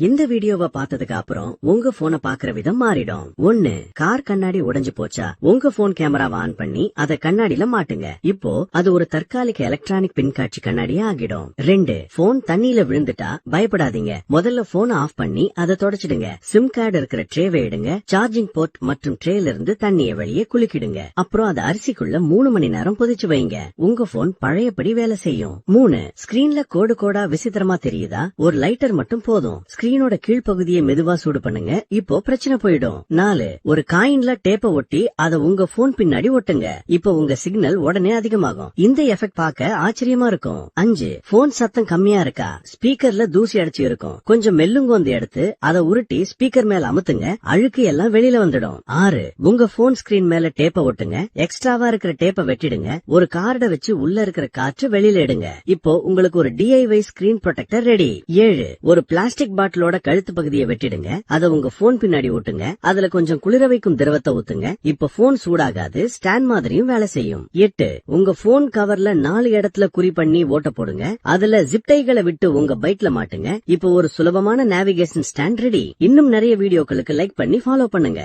இந்த வீடியோவை பார்த்ததுக்கு அப்புறம் உங்க போனை பாக்குற விதம் மாறிடும். 1. கார் கண்ணாடி உடைஞ்சு போச்சா? உங்க போன் கேமராவை ஆன் பண்ணி அதை கண்ணாடியில மாட்டுங்க. இப்போ அது ஒரு தற்காலிக எலக்ட்ரானிக் பின்காட்சி கண்ணாடியா ஆகிடும். 2. போன் தண்ணியில விழுந்துட்டா பயப்படாதீங்க. முதல்ல போனை ஆஃப் பண்ணி அதை தொடச்சிடுங்க. சிம் கார்டு இருக்கிற ட்ரேவை எடுங்க. சார்ஜிங் போர்ட் மற்றும் ட்ரேல இருந்து தண்ணியை வெளியே குலுக்கிடுங்க. அப்புறம் அதை அரிசிக்குள்ள 3 மணி நேரம் புதைச்சு வைங்க. உங்க போன் பழையபடி வேலை செய்யும். 3. ஸ்கிரீன்ல கோடு கோடா விசித்திரமா தெரியுதா? ஒரு லைட்டர் மட்டும் போதும். ஸ்கிரீனோட கீழ்பகுதியை மெதுவா சூடு பண்ணுங்க. இப்போ பிரச்சனை போயிடும். 4. ஒரு காயின்ல டேப்ப ஒட்டி அதை உங்க போன் பின்னாடி ஒட்டுங்க. இப்போ உங்க சிக்னல் உடனே அதிகமாகும். இந்த எஃபெக்ட் பார்க்க ஆச்சரியமா இருக்கும். 5. போன் சத்தம் கம்மியா இருக்கா? ஸ்பீக்கர்ல தூசி அடைச்சு இருக்கும். கொஞ்சம் மெல்லுங்கோந்து எடுத்து அதை உருட்டி ஸ்பீக்கர் மேல அமுத்துங்க. அழுக்கு எல்லாம் வெளியில வந்துடும். 6. உங்க போன் ஸ்கிரீன் மேல டேப்ப ஒட்டுங்க. எக்ஸ்ட்ராவா இருக்கிற டேப்ப வெட்டிடுங்க. ஒரு கார்டை வச்சு உள்ள இருக்கிற காற்று வெளியில எடுங்க. இப்போ உங்களுக்கு ஒரு DIY ஸ்கிரீன் ப்ரொடெக்டர் ரெடி. 7. ஒரு பிளாஸ்டிக் பாட்டிலோட கழுத்து பகுதியை வெட்டிடுங்க. அதை உங்க போன் பின்னாடி ஒட்டுங்க. அதுல கொஞ்சம் குளிர வைக்கும் திரவத்தை ஊத்துங்க. இப்ப போன் சூடாகாது. ஸ்டாண்ட் மாதிரியும் வேலை செய்யும். 8. உங்க போன் கவர்ல 4 இடத்துல குறி பண்ணி ஓட்ட போடுங்க. அதுல ஜிப்டைகளை விட்டு உங்க பைக்ல மாட்டுங்க. இப்ப ஒரு சுலபமான நேவிகேஷன் ஸ்டாண்ட் ரெடி. இன்னும் நிறைய வீடியோக்களுக்கு லைக் பண்ணி ஃபாலோ பண்ணுங்க.